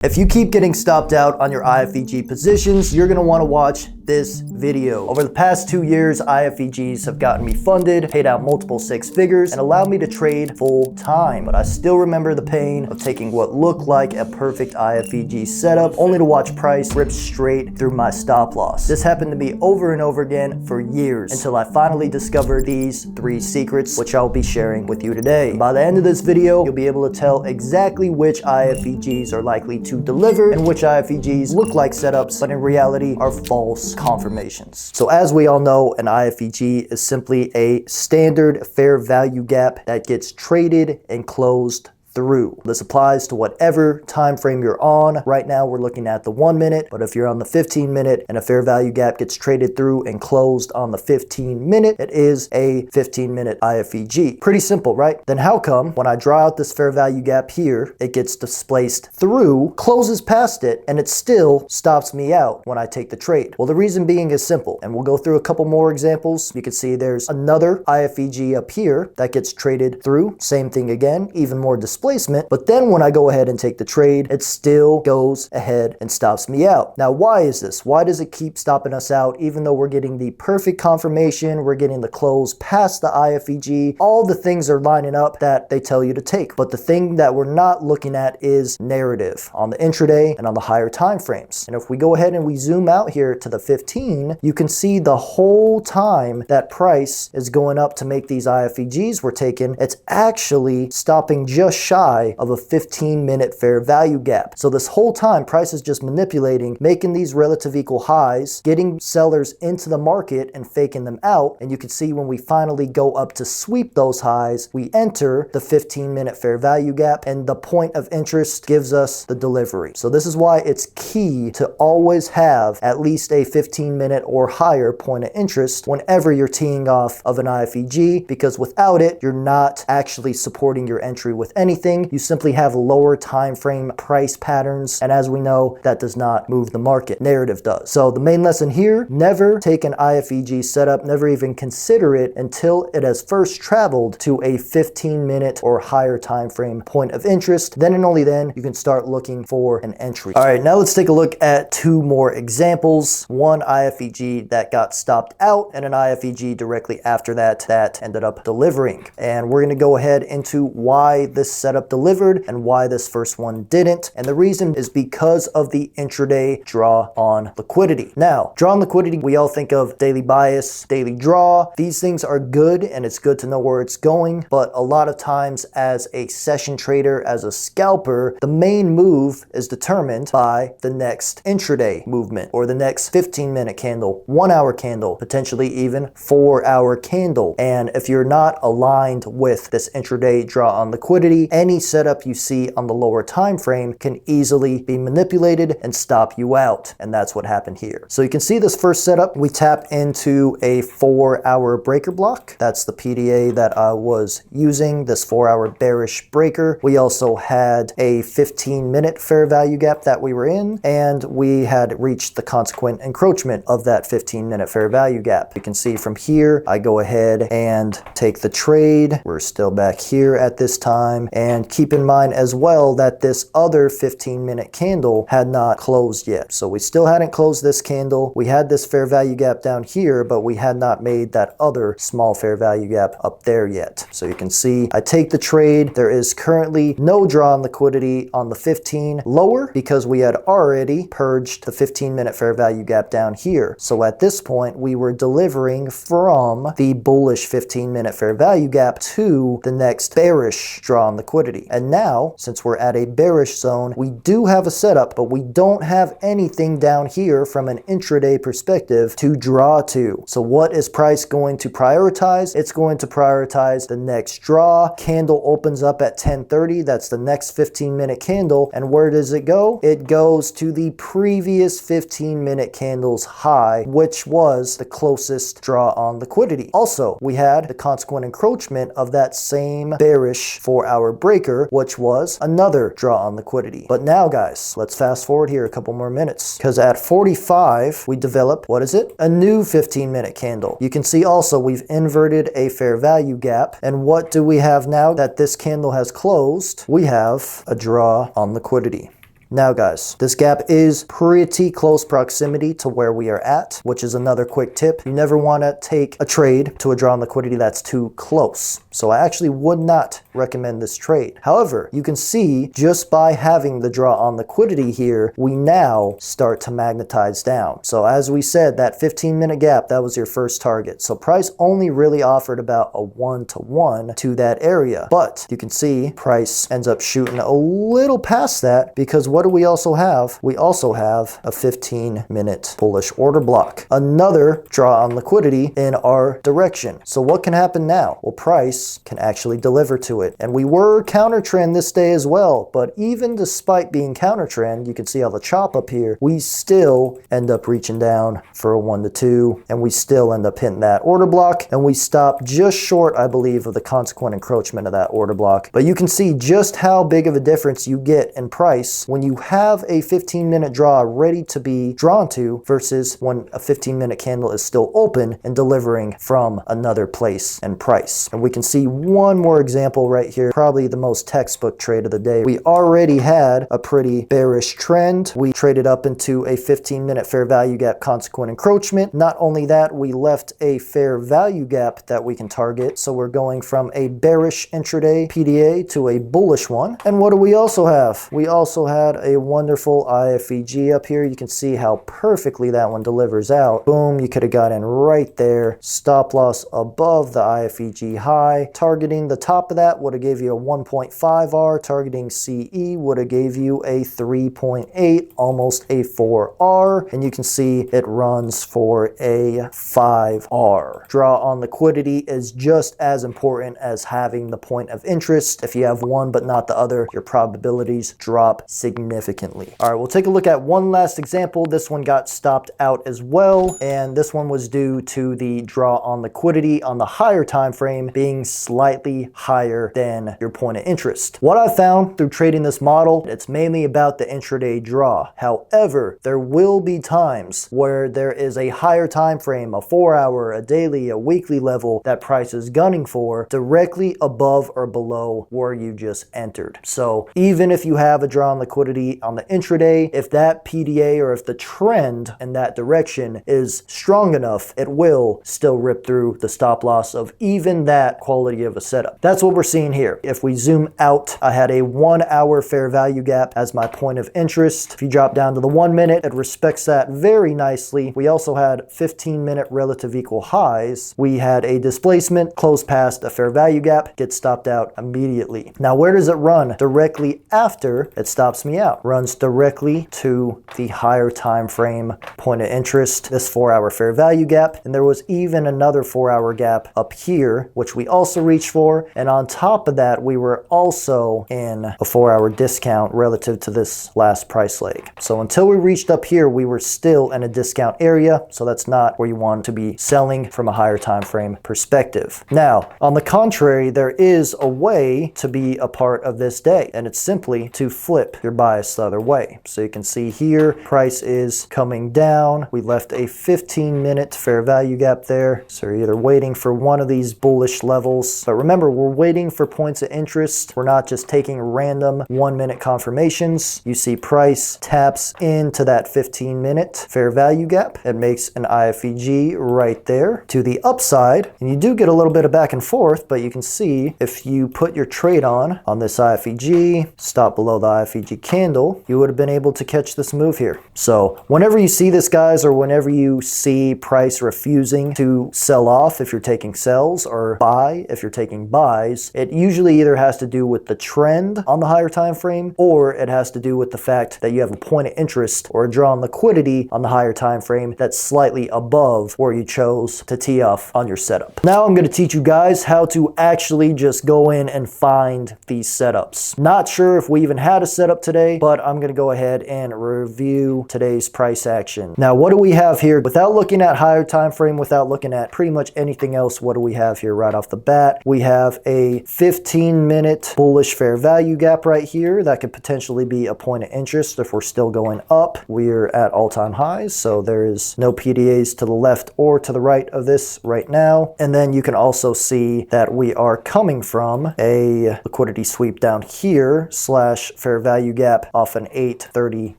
If you keep getting stopped out on your IFVG positions, you're gonna wanna watch this video. Over the past 2 years, IFVGs have gotten me funded, paid out multiple 6 figures, and allowed me to trade full time. But I still remember the pain of taking what looked like a perfect IFVG setup, only to watch price rip straight through my stop loss. This happened to me over and over again for years, until I finally discovered these 3 secrets, which I'll be sharing with you today. By the end of this video, you'll be able to tell exactly which IFVGs are likely to deliver and which IFVGs look like setups, but in reality are false confirmations. So as we all know, an IFVG is simply a standard fair value gap that gets traded and closed through. This applies to whatever time frame you're on. Right now we're looking at the 1 minute, but if you're on the 15 minute and a fair value gap gets traded through and closed on the 15 minute, it is a 15 minute IFVG. Pretty simple, right? Then how come when I draw out this fair value gap here, it gets displaced through, closes past it, and it still stops me out when I take the trade? Well, the reason being is simple, and we'll go through a couple more examples. You can see there's another IFVG up here that gets traded through, same thing again, even more displacement, but then when I go ahead and take the trade, it still goes ahead and stops me out. Now, why is this? Why does it keep stopping us out even though we're getting the perfect confirmation, we're getting the close past the IFVG, all the things are lining up that they tell you to take? But the thing that we're not looking at is narrative on the intraday and on the higher time frames. And if we go ahead and we zoom out here to the 15, you can see the whole time that price is going up to make these IFVGs we're taking, it's actually stopping just shy of a 15-minute fair value gap. So this whole time, price is just manipulating, making these relative equal highs, getting sellers into the market and faking them out. And you can see when we finally go up to sweep those highs, we enter the 15-minute fair value gap, and the point of interest gives us the delivery. So this is why it's key to always have at least a 15-minute or higher point of interest whenever you're teeing off of an IFVG, because without it, you're not actually supporting your entry with anything. You simply have lower time frame price patterns, and as we know, that does not move the market. Narrative does. So the main lesson here: never take an IFVG setup, never even consider it until it has first traveled to a 15-minute or higher time frame point of interest. Then and only then you can start looking for an entry. All right, now let's take a look at 2 more examples. One IFVG that got stopped out, and an IFVG directly after that that ended up delivering. And we're going to go ahead into why this setup delivered and why this first one didn't. And the reason is because of the intraday draw on liquidity. Now, draw on liquidity, we all think of daily bias, daily draw. These things are good, and it's good to know where it's going. But a lot of times as a session trader, as a scalper, the main move is determined by the next intraday movement, or the next 15-minute candle, 1-hour candle, potentially even 4-hour candle. And if you're not aligned with this intraday draw on liquidity, any setup you see on the lower time frame can easily be manipulated and stop you out. And that's what happened here. So you can see this first setup, we tapped into a 4-hour breaker block. That's the PDA that I was using, this 4-hour bearish breaker. We also had a 15-minute fair value gap that we were in, and we had reached the consequent encroachment of that 15-minute fair value gap. You can see from here, I go ahead and take the trade. We're still back here at this time. And keep in mind as well that this other 15-minute candle had not closed yet. So we still hadn't closed this candle. We had this fair value gap down here, but we had not made that other small fair value gap up there yet. So you can see I take the trade. There is currently no draw on liquidity on the 15 lower because we had already purged the 15-minute fair value gap down here. So at this point, we were delivering from the bullish 15-minute fair value gap to the next bearish draw on liquidity. And now, since we're at a bearish zone, we do have a setup, but we don't have anything down here from an intraday perspective to draw to. So what is price going to prioritize? It's going to prioritize the next draw. Candle opens up at 10:30. That's the next 15-minute candle. And where does it go? It goes to the previous 15-minute candle's high, which was the closest draw on liquidity. Also, we had the consequent encroachment of that same bearish 4-hour breaker, which was another draw on liquidity. But now, guys, let's fast forward here a couple more minutes, because at 45, we develop, what is it? A new 15-minute candle. You can see also we've inverted a fair value gap. And what do we have now that this candle has closed? We have a draw on liquidity. Now guys, this gap is pretty close proximity to where we are at, which is another quick tip. You never want to take a trade to a draw on liquidity that's too close. So I actually would not recommend this trade. However, you can see just by having the draw on liquidity here, we now start to magnetize down. So as we said, that 15-minute gap, that was your first target. So price only really offered about a 1-to-1 to that area. But you can see price ends up shooting a little past that, because what do we also have? We also have a 15-minute bullish order block. Another draw on liquidity in our direction. So what can happen now? Well, price can actually deliver to it. And we were counter trend this day as well, but even despite being counter trend, you can see how the chop up here, we still end up reaching down for a 1-to-2, and we still end up hitting that order block, and we stop just short, I believe, of the consequent encroachment of that order block. But you can see just how big of a difference you get in price when you have a 15-minute draw ready to be drawn to versus when a 15-minute candle is still open and delivering from another place and price. And we can see one more example right here, probably the most textbook trade of the day. We already had a pretty bearish trend. We traded up into a 15-minute fair value gap consequent encroachment. Not only that, we left a fair value gap that we can target. So we're going from a bearish intraday PDA to a bullish one. And what do we also have? We also had a wonderful IFVG up here. You can see how perfectly that one delivers out. Boom, you could have got in right there. Stop loss above the IFVG high. Targeting the top of that would have gave you a 1.5R. Targeting CE would have gave you a 3.8, almost a 4R. And you can see it runs for a 5R. Draw on liquidity is just as important as having the point of interest. If you have one but not the other, your probabilities drop significantly. All right, we'll take a look at one last example. This one got stopped out as well, and this one was due to the draw on liquidity on the higher time frame being slightly higher than your point of interest. What I found through trading this model, it's mainly about the intraday draw. However, there will be times where there is a higher time frame, a 4-hour, a daily, a weekly level that price is gunning for directly above or below where you just entered. So even if you have a draw on liquidity on the intraday, if that PDA or if the trend in that direction is strong enough, it will still rip through the stop loss of even that quality of a setup. That's what we're seeing here. If we zoom out, I had a 1-hour fair value gap as my point of interest. If you drop down to the 1 minute, it respects that very nicely. We also had 15-minute relative equal highs. We had a displacement close past a fair value gap, get stopped out immediately. Now, where does it run? Directly after it stops me out. Runs directly to the higher time frame point of interest, this 4-hour fair value gap. And there was even another 4-hour gap up here, which we also reached for. And on top of that, we were also in a 4-hour discount relative to this last price leg. So until we reached up here, we were still in a discount area. So that's not where you want to be selling from a higher time frame perspective. Now, on the contrary, there is a way to be a part of this day, and it's simply to flip your bias the other way. So you can see here, price is coming down. We left a 15-minute fair value gap there. So you're either waiting for one of these bullish levels, but remember, we're waiting for points of interest. We're not just taking random 1-minute confirmations. You see price taps into that 15-minute fair value gap. It makes an IFVG right there to the upside, and you do get a little bit of back and forth, but you can see if you put your trade on this IFVG, stop below the IFVG candle, you would have been able to catch this move here. So whenever you see this, guys, or whenever you see price refusing to sell off if you're taking sells, or buy if you're taking buys, it usually either has to do with the trend on the higher time frame, or it has to do with the fact that you have a point of interest or a draw on liquidity on the higher time frame that's slightly above where you chose to tee off on your setup. Now I'm going to teach you guys how to actually just go in and find these setups. Not sure if we even had a setup today, but I'm going to go ahead and review today's price action. Now, what do we have here? Without looking at higher time frame, without looking at pretty much anything else, what do we have here right off the bat? We have a 15-minute bullish fair value gap right here. That could potentially be a point of interest if we're still going up. We're at all-time highs, so there is no PDAs to the left or to the right of this right now. And then you can also see that we are coming from a liquidity sweep down here slash fair value gap gap off an 8:30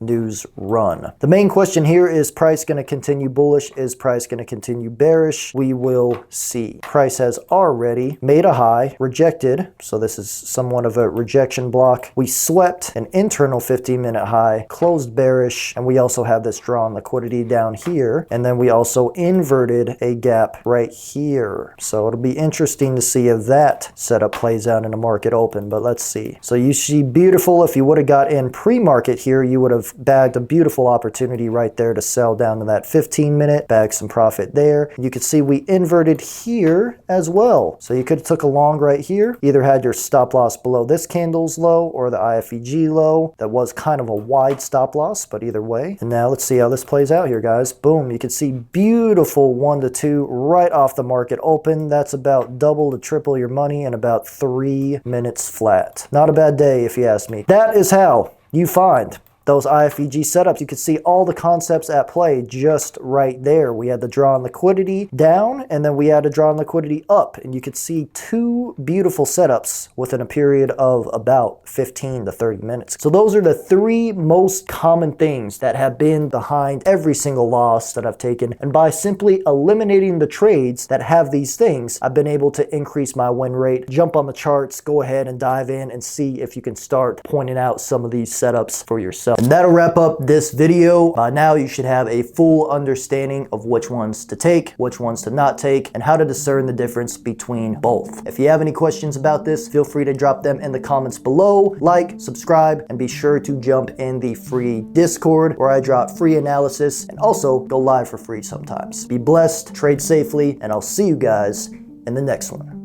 news run. The main question here is price going to continue bullish? Is price going to continue bearish? We will see. Price has already made a high, rejected, so this is somewhat of a rejection block. We swept an internal 15-minute high, closed bearish, and we also have this draw on liquidity down here, and then we also inverted a gap right here. So it'll be interesting to see if that setup plays out in a market open, but let's see. So you see beautiful, if you would have got in pre-market here, you would have bagged a beautiful opportunity right there to sell down to that 15-minute, bag some profit there. You can see we inverted here as well. So you could have took a long right here, either had your stop loss below this candle's low or the IFVG low. That was kind of a wide stop loss, but either way. And now let's see how this plays out here, guys. Boom, you can see beautiful 1 to 2 right off the market open. That's about double to triple your money in about 3 minutes flat. Not a bad day if you ask me. That is how you find those IFVG setups. You can see all the concepts at play just right there. We had the draw on liquidity down, and then we had a draw on liquidity up, and you could see 2 beautiful setups within a period of about 15 to 30 minutes. So those are the 3 most common things that have been behind every single loss that I've taken, and by simply eliminating the trades that have these things, I've been able to increase my win rate. Jump on the charts, go ahead and dive in and see if you can start pointing out some of these setups for yourself. And that'll wrap up this video. By now you should have a full understanding of which ones to take, which ones to not take, and how to discern the difference between both. If you have any questions about this, feel free to drop them in the comments below. Like, subscribe, and be sure to jump in the free Discord where I drop free analysis and also go live for free sometimes. Be blessed, trade safely, and I'll see you guys in the next one.